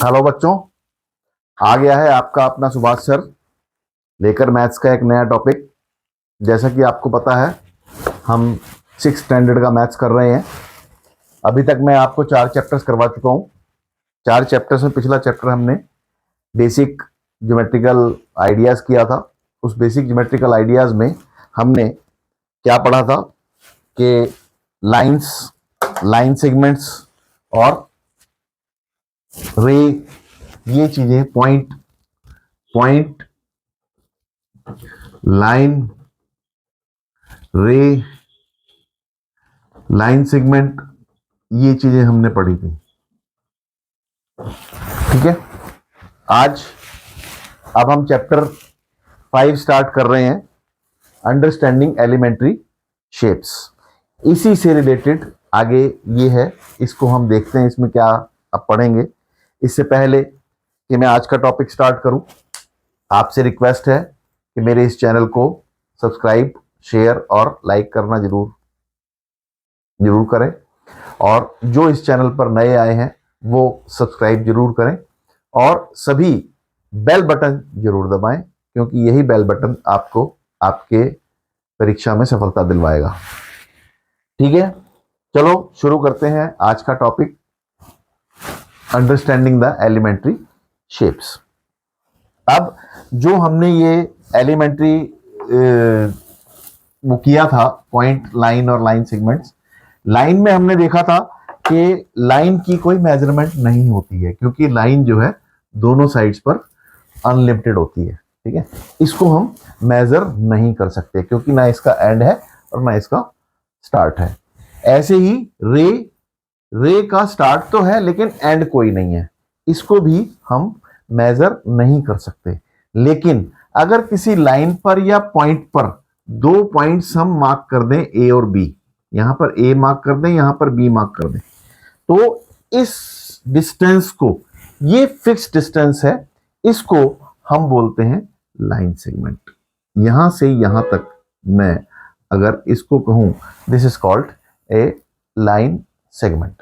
Hello बच्चों, आ गया है आपका अपना सुभाष सर लेकर मैथ्स का एक नया टॉपिक। जैसा कि आपको पता है, हम 6th स्टैंडर्ड का मैथ्स कर रहे हैं। अभी तक मैं आपको 4 चैप्टर्स करवा चुका हूँ। 4 चैप्टर्स में पिछला चैप्टर हमने बेसिक ज्योमेट्रिकल आइडियाज़ किया था। उस बेसिक ज्योमेट्रिकल आइडियाज़ में हमने क्या पढ़ा था कि लाइंस, लाइन सेगमेंट्स और रे, ये चीजें पॉइंट, लाइन, रे, लाइन सेगमेंट, ये चीजें हमने पढ़ी थी। ठीक है, आज अब हम चैप्टर 5 स्टार्ट कर रहे हैं, अंडरस्टैंडिंग एलिमेंट्री शेप्स। इसी से रिलेटेड आगे ये है, इसको हम देखते हैं इसमें क्या अब पढ़ेंगे। इससे पहले कि मैं आज का टॉपिक स्टार्ट करूं, आपसे रिक्वेस्ट है कि मेरे इस चैनल को सब्सक्राइब, शेयर और लाइक करना जरूर करें। और जो इस चैनल पर नए आए हैं वो सब्सक्राइब जरूर करें और सभी बेल बटन जरूर दबाएं, क्योंकि यही बेल बटन आपको आपके परीक्षा में सफलता दिलवाएगा। ठीक है, चलो शुरू करते हैं आज का topic, understanding the elementary shapes. अब जो हमने ये एलिमेंट्री वो किया था, पॉइंट, लाइन और लाइन सेगमेंट्स। लाइन में हमने देखा था कि लाइन की कोई मेजरमेंट नहीं होती है, क्योंकि लाइन जो है दोनों साइड्स पर अनलिमिटेड होती है। ठीक है, इसको हम मेजर नहीं कर सकते, क्योंकि ना इसका एंड है और ना इसका स्टार्ट है। ऐसे ही रे का स्टार्ट तो है लेकिन एंड कोई नहीं है, इसको भी हम मेजर नहीं कर सकते। लेकिन अगर किसी लाइन पर या पॉइंट पर 2 पॉइंट्स हम मार्क कर दें, ए और बी, यहां पर ए मार्क कर दें, यहां पर बी मार्क कर दें, तो इस डिस्टेंस को, ये फिक्स डिस्टेंस है, इसको हम बोलते हैं लाइन सेगमेंट। यहां से यहां तक मैं अगर इसको कहूं, this is called a line segment.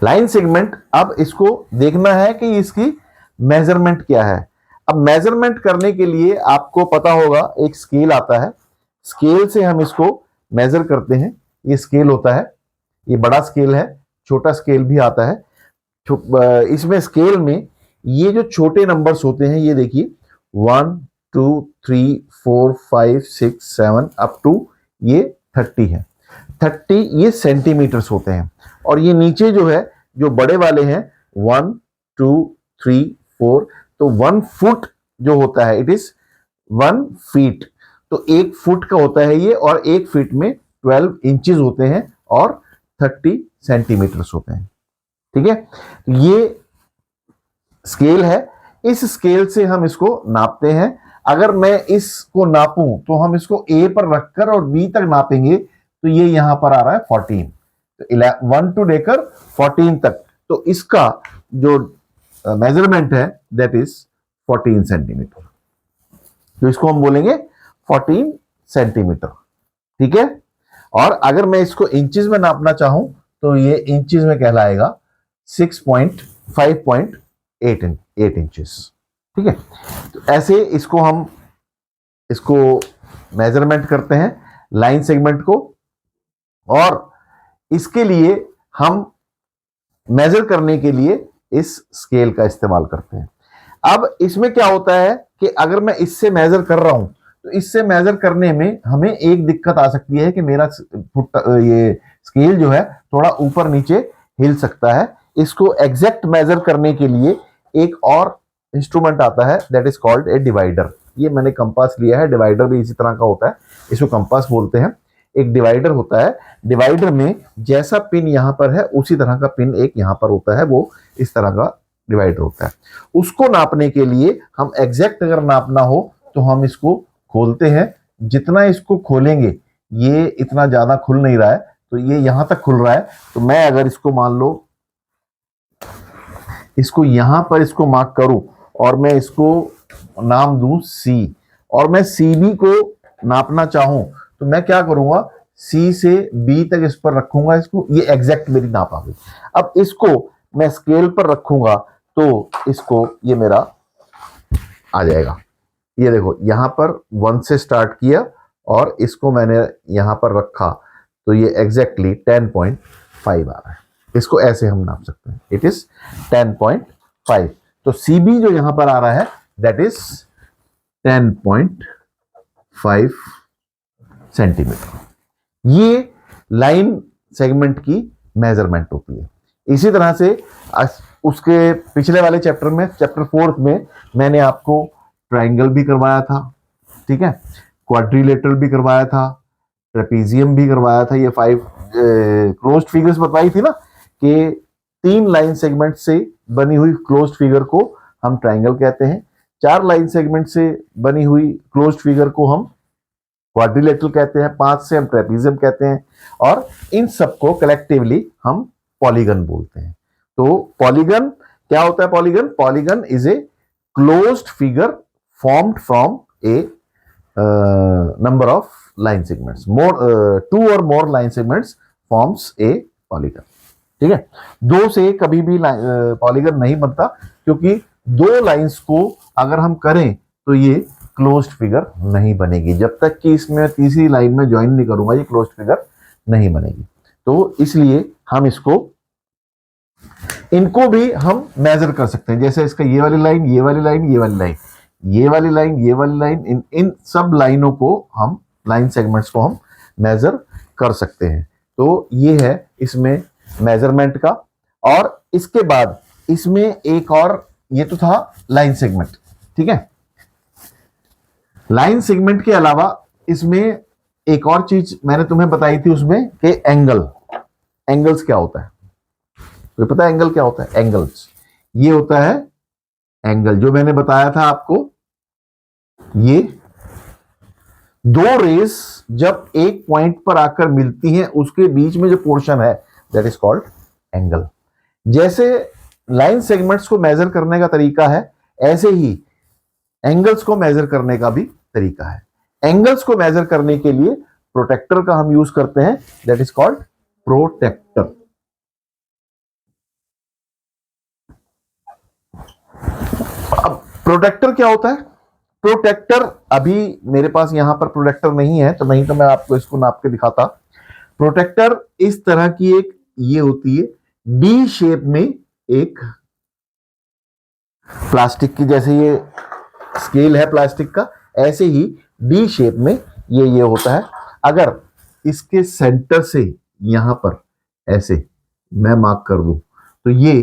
Line segment, अब इसको देखना है कि इसकी मेजरमेंट क्या है। अब मेजरमेंट करने के लिए आपको पता होगा एक स्केल आता है, स्केल से हम इसको मेजर करते हैं। ये स्केल होता है, ये बड़ा स्केल है, छोटा स्केल भी आता है। इसमें स्केल में ये जो छोटे नंबर्स होते हैं, ये देखिए 1 2 3 4 5 6 7 अप टू ये 30 है। 30 ये सेंटीमीटर्स होते हैं। और ये नीचे जो है, जो बड़े वाले हैं, 1 2 3 4, तो 1 फुट जो होता है, इट इज 1 फीट। तो 1 फुट का होता है ये, और 1 फीट में 12 इंचेस होते हैं और 30 सेंटीमीटर्स होते हैं। ठीक है, ये स्केल है। इस स्केल से हम इसको नापते हैं। अगर मैं इसको नापूं तो हम इसको ए पर रखकर और बी तक नापेंगे, तो ये यहां पर आ रहा है 14, तो 1 टू लेकर 14 तक। तो इसका जो मेजरमेंट है दैट इज 14 सेंटीमीटर। तो इसको हम बोलेंगे 14 सेंटीमीटर। ठीक है, और अगर मैं इसको इंचेस में नापना चाहूं तो ये इंचेस में कहलाएगा 5.8 इंचेस। ठीक है, तो ऐसे इसको हम मेजरमेंट करते हैं लाइन सेगमेंट को, और इसके लिए हम मेजर करने के लिए इस स्केल का इस्तेमाल करते हैं। अब इसमें क्या होता है कि अगर मैं इससे मेजर कर रहा हूं, तो इससे मेजर करने में हमें एक दिक्कत आ सकती है कि मेरा ये स्केल जो है थोड़ा ऊपर नीचे हिल सकता है। इसको एग्जैक्ट मेजर करने के लिए एक और इंस्ट्रूमेंट आता है, that is called a divider. ये मैंने कंपास लिया है, डिवाइडर भी इसी तरह का होता है, इसको कंपास बोलते हैं। एक डिवाइडर होता है, डिवाइडर में जैसा पिन यहां पर है उसी तरह का पिन एक यहां पर होता है, वो इस तरह का डिवाइडर होता है। उसको नापने के लिए हम एग्जैक्ट अगर नापना हो तो हम इसको खोलते हैं। जितना इसको खोलेंगे, ये इतना ज्यादा खुल नहीं रहा है, तो ये यहां तक खुल रहा है, तो मैं अगर इसको मान लो, इसको यहां पर इसको मार्क करूं और मैं इसको नाम दूं सी, और मैं सी बी को नापना चाहूं तो मैं क्या करूंगा, सी से बी तक इस पर रखूंगा इसको, ये एग्जैक्ट मेरी नाप आ गई। अब इसको मैं स्केल पर रखूंगा तो इसको ये मेरा आ जाएगा। ये देखो यहां पर 1 से स्टार्ट किया और इसको मैंने यहां पर रखा तो ये एग्जैक्टली 10.5 आ रहा है। इसको ऐसे हम नाप सकते हैं, इट इज 10.5। तो सीबी जो यहां पर आ रहा है दैट इज 10.5 सेंटीमीटर। ये लाइन सेगमेंट की मेजरमेंट होती है। इसी तरह से उसके पिछले वाले चैप्टर में, चैप्टर 4 में मैंने आपको ट्राइंगल भी करवाया था, ठीक है, क्वाड्रिलेटरल भी करवाया था, ट्रेपीजियम भी करवाया था। ये 5 क्लोज्ड फिगर्स बताई थी ना कि 3 लाइन सेगमेंट से बनी हुई क्लोज्ड फिगर को हम ट्राइंगल कहते हैं, 4 लाइन सेगमेंट से बनी हुई क्लोज्ड फिगर को हम क्वाड्रिलेटरल कहते हैं, 5 से हम ट्रेपीजियम कहते हैं, और इन सबको कलेक्टिवली हम पॉलीगन बोलते हैं। तो पॉलीगन क्या होता है? Polygon is a closed figure formed from a number of line segments. 2 or more line segments forms a polygon. ठीक है, 2 से कभी भी पॉलीगन नहीं बनता, क्योंकि 2 लाइंस को अगर हम करें तो ये क्लोज्ड फिगर नहीं बनेगी। जब तक कि इसमें तीसरी लाइन में ज्वाइन नहीं करूंगा ये क्लोज्ड फिगर नहीं बनेगी। तो इसलिए हम इनको भी हम मेजर कर सकते हैं। जैसे इसका ये वाली लाइन, ये वाली लाइन, ये वाली लाइन, ये वाली लाइन, ये वाली लाइन, इन सब लाइनों को हम, लाइन सेगमेंट्स को हम मेजर कर सकते हैं। तो ये है इसमें मेजरमेंट का। और इसके बाद इसमें एक और, ये तो था लाइन सेगमेंट, ठीक है। लाइन सेगमेंट के अलावा इसमें एक और चीज मैंने तुम्हें बताई थी उसमें कि एंगल्स क्या होता है? तो पता है एंगल क्या होता है? एंगल्स ये होता है एंगल, जो मैंने बताया था आपको, ये 2 रेस जब एक पॉइंट पर आकर मिलती हैं उसके बीच में जो पोर्शन है दैट इज कॉल्ड एंगल। जैसे लाइन सेगमेंट्स को मेजर करने का तरीका है, ऐसे ही एंगल्स को मेजर करने का भी तरीका है। एंगल्स को मेजर करने के लिए प्रोटेक्टर का हम यूज करते हैं, दैट इज कॉल्ड प्रोटेक्टर। अब प्रोटेक्टर क्या होता है? प्रोटेक्टर, अभी मेरे पास यहां पर प्रोटेक्टर नहीं है, तो नहीं तो मैं आपको इसको नाप के दिखाता। प्रोटेक्टर इस तरह की एक ये होती है, डी शेप में एक प्लास्टिक की, जैसे ये स्केल है प्लास्टिक का, ऐसे ही डी शेप में ये होता है। अगर इसके सेंटर से यहां पर ऐसे मैं मार्क कर दूं तो ये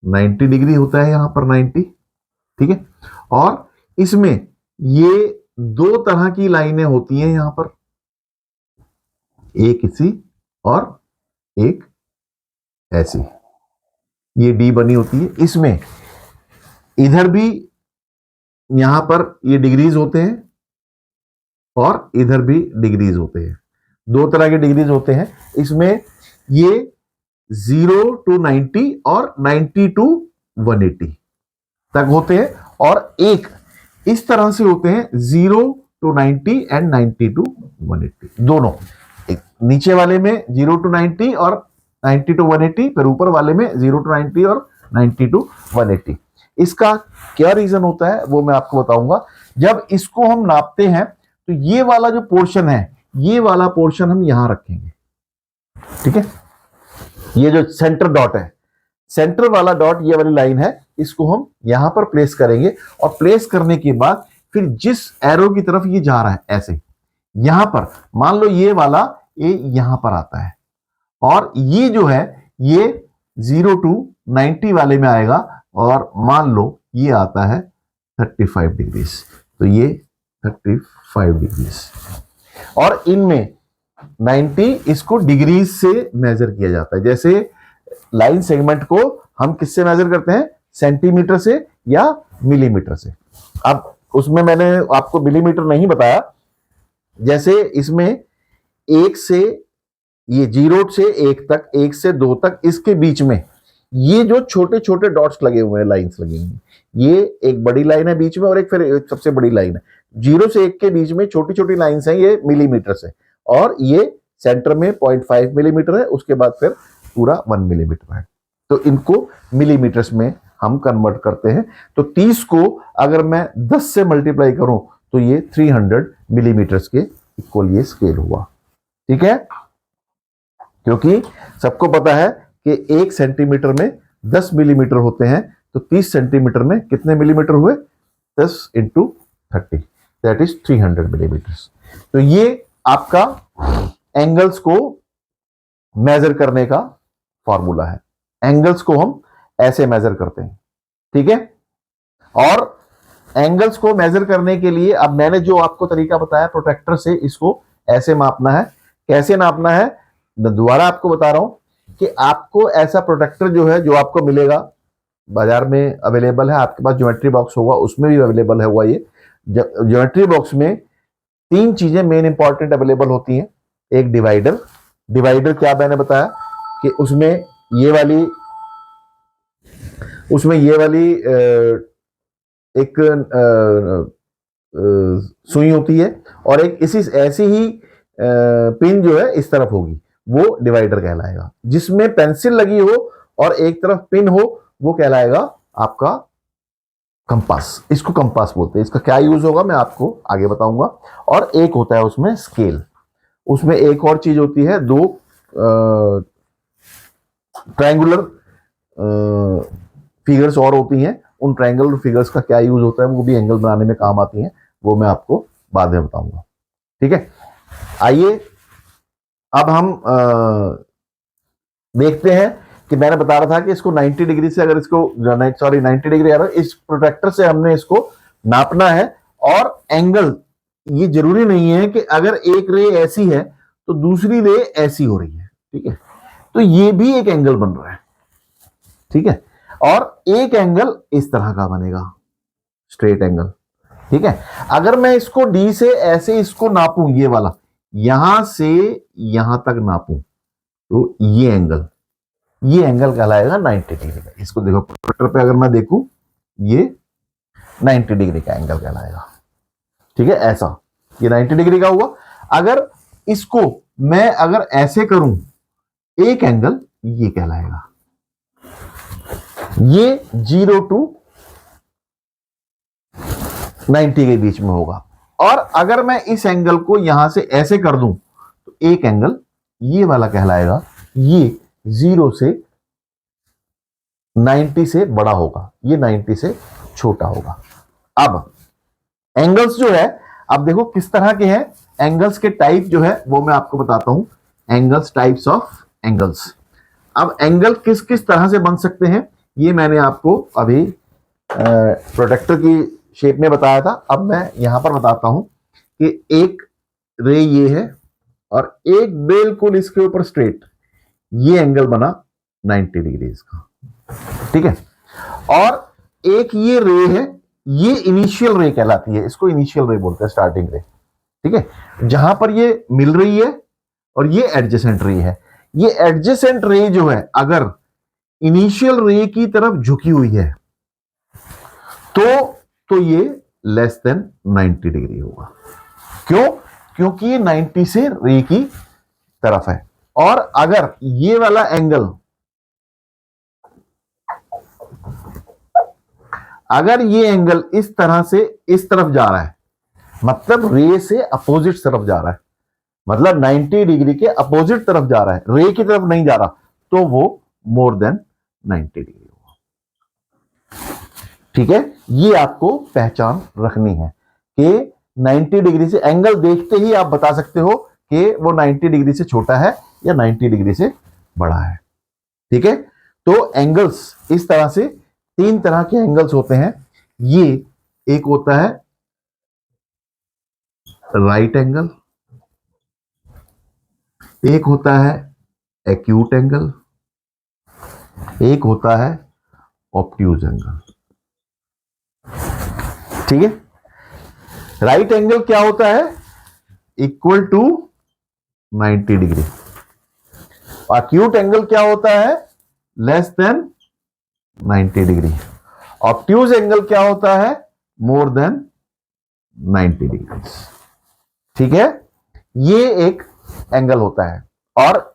90 डिग्री होता है, यहां पर 90, ठीक है। और इसमें ये 2 तरह की लाइनें होती हैं यहां पर, एक इसी और एक ऐसी, ये डी बनी होती है। इसमें इधर भी यहां पर ये डिग्रीज होते हैं और इधर भी डिग्रीज होते हैं, 2 तरह के डिग्रीज होते हैं। इसमें ये 0 to 90 और 90 to 180 तक होते हैं, और एक इस तरह से होते हैं 0 to 90 एंड 90 to 180 दोनों। एक नीचे वाले में 0 to 90 और 90 to 180, फिर ऊपर वाले में 0 to 90 और 90 to 180। इसका क्या रीजन होता है वो मैं आपको बताऊंगा। जब इसको हम नापते हैं तो ये वाला जो पोर्शन है, ये वाला पोर्शन हम यहां रखेंगे, ठीक है। ये जो सेंटर डॉट है, सेंटर वाला डॉट, ये वाली लाइन है, इसको हम यहां पर प्लेस करेंगे, और प्लेस करने के बाद फिर जिस एरो की तरफ ये जा रहा है, ऐसे यहां पर मान लो ये वाला ये यहां पर आता है, और ये जो है ये 0 to 90 वाले में आएगा, और मान लो ये आता है 35 डिग्रीज, तो ये 35 डिग्रीज, और इनमें 90 इसको डिग्रीज से मेजर किया जाता है। जैसे लाइन सेगमेंट को हम किससे मेजर करते हैं? सेंटीमीटर से या मिलीमीटर से। अब उसमें मैंने आपको मिलीमीटर नहीं बताया। जैसे इसमें 1 से, ये 0 से 1 तक, 1 से 2 तक, इसके बीच में ये जो छोटे छोटे डॉट्स लगे हुए हैं, लाइंस लगी हुई हैं, ये एक बड़ी लाइन है बीच में और एक फिर सबसे बड़ी लाइन है। 0 से 1 के बीच में छोटी छोटी लाइंस हैं, ये मिलीमीटर से, और ये सेंटर में 0.5 मिलीमीटर है, उसके बाद फिर पूरा 1 मिलीमीटर है। तो इनको मिलीमीटर्स में हम कन्वर्ट करते हैं। तो 30 को अगर मैं 10 से मल्टीप्लाई करूं तो ये 300 मिलीमीटर्स के इक्वल ये स्केल हुआ। ठीक है, क्योंकि सबको पता है कि 1 सेंटीमीटर में 10 मिलीमीटर होते हैं, तो 30 सेंटीमीटर में कितने मिलीमीटर हुए? 10 इंटू 30, दैट इज 300 मिलीमीटर्स। तो ये आपका एंगल्स को मेजर करने का फॉर्मूला है। एंगल्स को हम ऐसे मेजर करते हैं। ठीक है, और एंगल्स को मेजर करने के लिए अब मैंने जो आपको तरीका बताया प्रोट्रैक्टर से इसको ऐसे मापना है। कैसे नापना है, दोबारा आपको बता रहा हूं कि आपको ऐसा प्रोट्रैक्टर जो है, जो आपको मिलेगा बाजार में अवेलेबल है, आपके पास ज्योमेट्री बॉक्स होगा उसमें भी अवेलेबल है हुआ। ये ज्योमेट्री बॉक्स में 3 चीजें मेन इंपॉर्टेंट अवेलेबल होती हैं। एक डिवाइडर, डिवाइडर क्या मैंने बताया कि उसमें ये वाली एक सुई होती है, और एक ऐसी ही पिन जो है इस तरफ होगी, वो डिवाइडर कहलाएगा। जिसमें पेंसिल लगी हो और एक तरफ पिन हो वो कहलाएगा आपका कंपास। इसको कंपास बोलते हैं। इसका क्या यूज होगा मैं आपको आगे बताऊंगा। और एक होता है उसमें स्केल। उसमें एक और चीज होती है, 2 ट्रायंगुलर फिगर्स और होती हैं। उन ट्रायंगुलर फिगर्स का क्या यूज होता है, वो भी एंगल बनाने में काम आती हैं, वो मैं आपको बाद में बताऊंगा। ठीक है, आइए अब हम देखते हैं कि मैंने बता रहा था कि इसको 90 डिग्री से, अगर इसको 90 डिग्री आ रहा है, इस प्रोट्रैक्टर से हमने इसको नापना है। और एंगल, ये जरूरी नहीं है कि अगर एक रे ऐसी है तो दूसरी रे ऐसी हो रही है। ठीक है, तो ये भी एक एंगल बन रहा है। ठीक है, और एक एंगल इस तरह का बनेगा, स्ट्रेट एंगल। ठीक है, अगर मैं इसको डी से ऐसे इसको नापूं, ये वाला यहां से यहां तक नापूं, तो ये एंगल कहलाएगा 90 डिग्री का। इसको देखो प्रोट्रैक्टर पे अगर मैं देखूं, ये 90 डिग्री का एंगल कहलाएगा। ठीक है, ऐसा ये 90 डिग्री का हुआ। अगर इसको मैं अगर ऐसे करूं, एक एंगल ये कहलाएगा। ये 0 to 90 के बीच में होगा। और अगर मैं इस एंगल को यहां से ऐसे कर दूं, तो एक एंगल ये वाला कहलाएगा। ये 0 से 90 से बड़ा होगा, ये 90 से छोटा होगा। अब एंगल्स जो है, अब देखो किस तरह के हैं एंगल्स के टाइप जो है वो मैं आपको बताता हूं। Angles, types of angles. अब एंगल किस किस तरह से बन सकते हैं ये मैंने आपको अभी प्रोट्रैक्टर की शेप में बताया था। अब मैं यहां पर बताता हूं कि एक रे ये है और एक बिल्कुल इसके ऊपर स्ट्रेट, ये एंगल बना 90 डिग्री इसका। ठीक है, और एक ये रे है, ये इनिशियल रे कहलाती है। इसको इनिशियल रे बोलते हैं, स्टार्टिंग रे। ठीक है, जहां पर ये मिल रही है, और ये एडजेसेंट रे है। ये एडजेसेंट रे जो है अगर इनिशियल रे की तरफ झुकी हुई है तो ये लेस देन 90 डिग्री होगा। क्यों? क्योंकि ये 90 से रे की तरफ है। और अगर ये वाला एंगल, अगर ये एंगल इस तरह से इस तरफ जा रहा है, मतलब रे से अपोजिट तरफ जा रहा है, मतलब 90 डिग्री के अपोजिट तरफ जा रहा है, रे की तरफ नहीं जा रहा, तो वो मोर देन 90 डिग्री होगा। ठीक है, ये आपको पहचान रखनी है कि 90 डिग्री से एंगल देखते ही आप बता सकते हो कि वो 90 डिग्री से छोटा है या 90 डिग्री से बड़ा है। ठीक है, तो एंगल्स इस तरह से 3 तरह के एंगल्स होते हैं। ये एक होता है राइट एंगल, एक होता है एक्यूट एंगल, एक होता है ऑब्ट्यूज एंगल। ठीक है, राइट एंगल क्या होता है? Equal to 90 degree. Acute angle क्या होता है? Less than 90 degree. Obtuse angle क्या होता है? More than 90 degree. ठीक है, ये एक एंगल होता है। और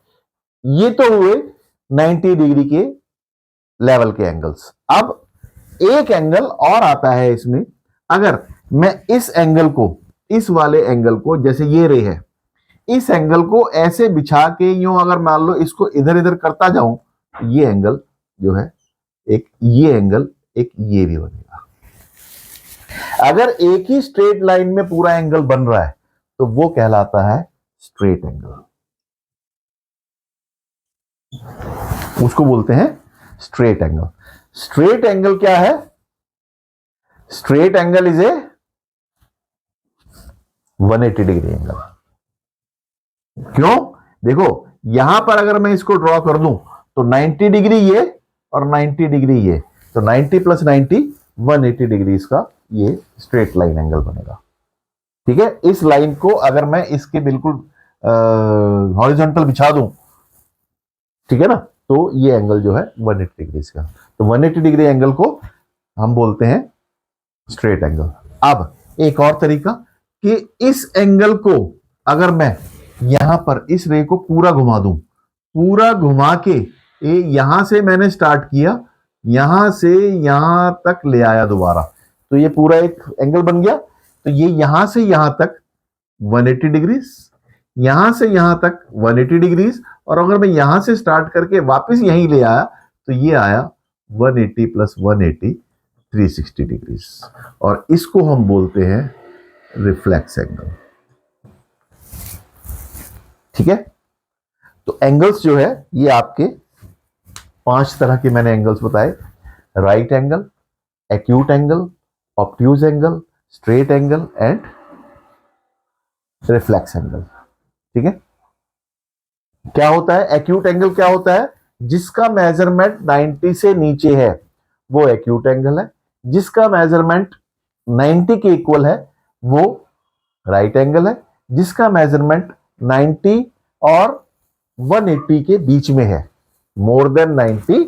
ये तो हुए 90 डिग्री के लेवल के एंगल्स। अब एक एंगल और आता है इसमें, अगर मैं इस एंगल को, इस वाले एंगल को, जैसे ये रे है, इस एंगल को ऐसे बिछा के यूं अगर मान लो इसको इधर इधर करता जाऊं, ये एंगल जो है, एक ये एंगल, एक ये भी बनेगा। अगर एक ही स्ट्रेट लाइन में पूरा एंगल बन रहा है तो वो कहलाता है स्ट्रेट एंगल, उसको बोलते हैं स्ट्रेट एंगल। स्ट्रेट एंगल क्या है? Straight angle is a 180 degree angle. क्यों? देखो यहां पर अगर मैं इसको ड्रॉ कर दूं तो 90 डिग्री ये और 90 डिग्री ये, तो 90 प्लस 90 180 डिग्री इसका ये स्ट्रेट लाइन एंगल बनेगा। ठीक है, इस लाइन को अगर मैं इसके बिल्कुल हॉरिजॉन्टल बिछा दूं, ठीक है ना, तो ये एंगल जो है 180 डिग्री का, तो 180 डिग्री एंगल को हम बोलते हैं स्ट्रेट एंगल। अब एक और तरीका कि इस एंगल को अगर मैं यहां पर इस रे को पूरा घुमा दूं, पूरा घुमा के यहां से मैंने स्टार्ट किया, यहां से यहां तक ले आया दोबारा, तो ये पूरा एक एंगल बन गया। तो ये यहां से यहां तक 180 डिग्रीज, यहां से यहां तक 180 डिग्रीज, और अगर मैं यहां से स्टार्ट करके वापस यहीं ले आया तो ये आया 180 प्लस 180 360 डिग्रीज, और इसको हम बोलते हैं रिफ्लेक्स एंगल। ठीक है, तो एंगल्स जो है ये आपके 5 तरह के मैंने एंगल्स बताए: right angle, acute angle, obtuse angle, straight angle and reflex angle. ठीक है, क्या होता है एक्यूट एंगल? क्या होता है? जिसका मेजरमेंट 90 से नीचे है वो एक्यूट एंगल है, जिसका मेजरमेंट 90 के इक्वल है वो राइट एंगल है, जिसका मेजरमेंट 90 और 180 के बीच में है, more than 90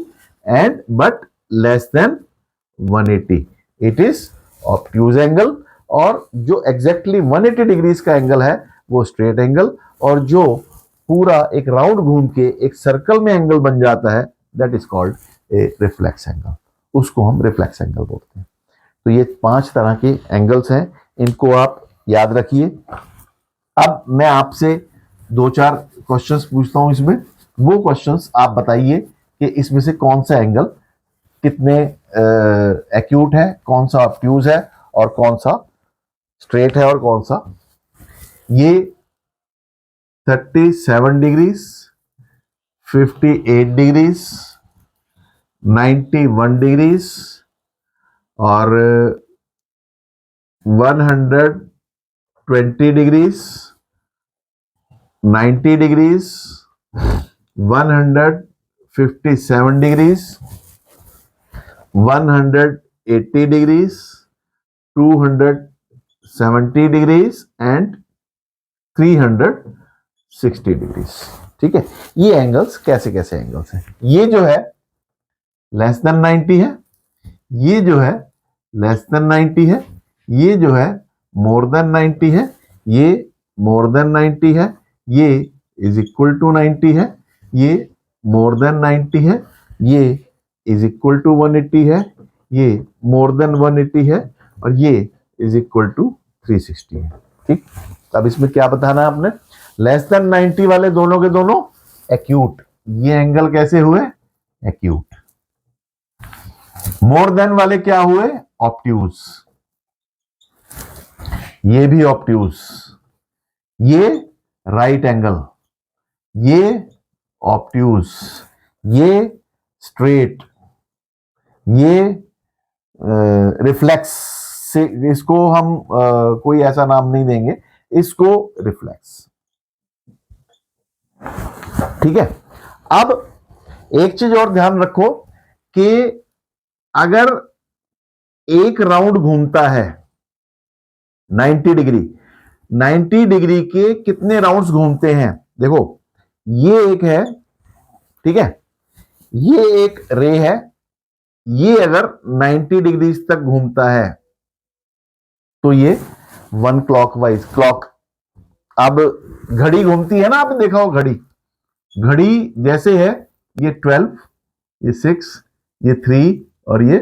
and but less than 180, it is obtuse angle. और जो एग्जैक्टली 180 डिग्रीज का एंगल है वो स्ट्रेट एंगल, और जो पूरा एक राउंड घूम के एक सर्कल में एंगल बन जाता है that is called a reflex angle, उसको हम रिफ्लेक्स एंगल बोलते हैं। तो ये 5 तरह के एंगल्स हैं, इनको आप याद रखिए। अब मैं आपसे 2-4 क्वेश्चंस पूछता हूं इसमें, वो क्वेश्चंस आप बताइए कि इसमें से कौन सा एंगल कितने एक्यूट है, कौन सा ऑब्ट्यूज है, और कौन सा स्ट्रेट है, और कौन सा। ये 37 डिग्रीज, 58 डिग्रीज, 91 डिग्रीज और 120 degrees, 90 degrees, 157 degrees, 180 degrees, 270 degrees and 360 degrees. ठीक है, ये एंगल्स कैसे कैसे एंगल्स हैं। ये जो है लेस देन 90 है, ये जो है लेस देन 90 है, ये जो है मोर देन 90 है, ये मोर देन 90 है, ये इज इक्वल टू 90 है, ये मोर देन 90 है, ये इज इक्वल टू 180 है, ये मोर देन 180 है, और ये इज इक्वल टू 360 है। ठीक, अब इसमें क्या बताना है आपने? लेस देन 90 वाले दोनों के दोनों एक्यूट, ये एंगल कैसे हुए? एक्यूट। मोर देन वाले क्या हुए? ऑब्ट्यूज, ये भी ऑब्ट्यूज, ये राइट एंगल, ये ऑब्ट्यूज, ये स्ट्रेट, ये रिफ्लेक्स से, इसको हम कोई ऐसा नाम नहीं देंगे, इसको रिफ्लेक्स। ठीक है, अब एक चीज और ध्यान रखो कि अगर एक राउंड घूमता है 90 डिग्री, 90 डिग्री के कितने राउंड्स घूमते हैं? देखो ये एक है, ठीक है, ये एक रे है, ये अगर 90 डिग्री तक घूमता है तो ये 1 क्लॉकवाइज क्लॉक। अब घड़ी घूमती है ना, आपने देखा हो घड़ी, घड़ी जैसे है, ये 12, ये 6, ये 3 और ये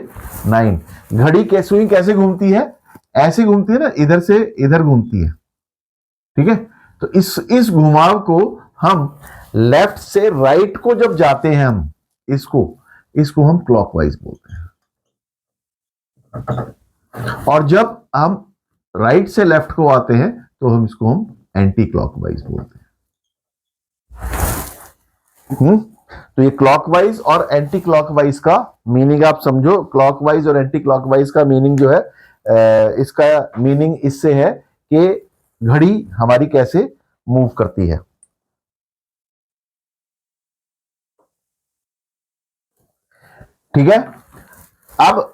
9। घड़ी के सुई कैसे घूमती है, ऐसे घूमती है ना, इधर से इधर घूमती है, ठीक है। तो इस घुमाव को हम लेफ्ट से राइट को जब जाते हैं हम इसको हम क्लॉकवाइज बोलते हैं, और जब हम राइट से लेफ्ट को आते हैं तो हम एंटी क्लॉकवाइज बोलते हैं। तो ये क्लॉकवाइज और एंटी क्लॉकवाइज का मीनिंग आप समझो। क्लॉकवाइज और एंटी क्लॉकवाइज का मीनिंग जो है, इसका मीनिंग इससे है कि घड़ी हमारी कैसे मूव करती है। ठीक है। अब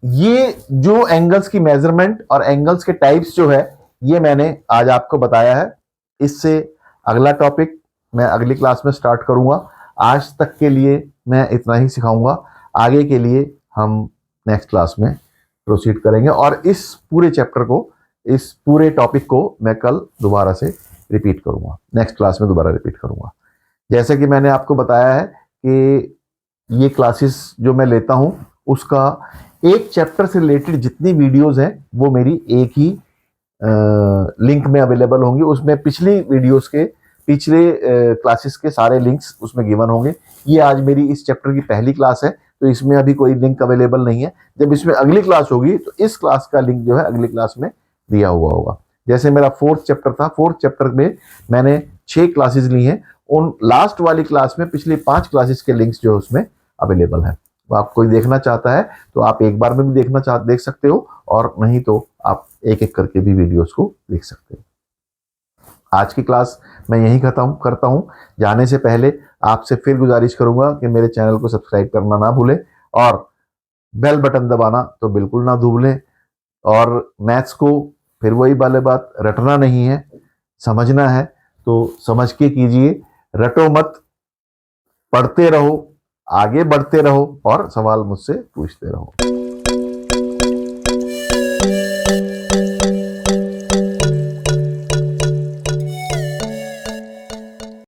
ये जो एंगल्स की मेजरमेंट और एंगल्स के टाइप्स जो है, ये मैंने आज आपको बताया है। इससे अगला टॉपिक मैं अगली क्लास में स्टार्ट करूंगा। आज तक के लिए मैं इतना ही सिखाऊंगा, आगे के लिए हम नेक्स्ट क्लास में प्रोसीड करेंगे, और इस पूरे चैप्टर को, इस पूरे टॉपिक को मैं कल दोबारा से रिपीट करूंगा, नेक्स्ट क्लास में दोबारा रिपीट करूंगा। जैसे कि मैंने आपको बताया है कि ये क्लासेस जो मैं लेता हूं, उसका एक चैप्टर से रिलेटेड जितनी वीडियोस हैं वो मेरी एक ही लिंक में अवेलेबल होंगी। उसमें पिछली वीडियोस के, पिछले क्लासेस के सारे लिंक्स उसमें गिवन होंगे। ये आज मेरी इस चैप्टर की पहली क्लास है, तो इसमें अभी कोई लिंक अवेलेबल नहीं है। जब इसमें अगली क्लास होगी तो इस क्लास का लिंक जो है अगली क्लास में दिया हुआ होगा। जैसे मेरा 4th चैप्टर था, 4th चैप्टर में मैंने 6 क्लासेस ली हैं, उन लास्ट वाली क्लास में पिछली 5 क्लासेस के लिंक्स जो है उसमें अवेलेबल है। तो आप कोई देखना चाहता है तो आप एक बार में भी देख सकते हो, और नहीं तो आप एक एक करके भी वीडियोस को देख सकते हो। आज की क्लास मैं यहीं खत्म करता हूं। जाने से पहले आपसे फिर गुजारिश करूंगा कि मेरे चैनल को सब्सक्राइब करना ना भूलें, और बेल बटन दबाना तो बिल्कुल ना भूलें। और मैथ्स को फिर वही वाली बात, रटना नहीं है, समझना है। तो समझ के कीजिए, रटो मत, पढ़ते रहो, आगे बढ़ते रहो और सवाल मुझसे पूछते रहो।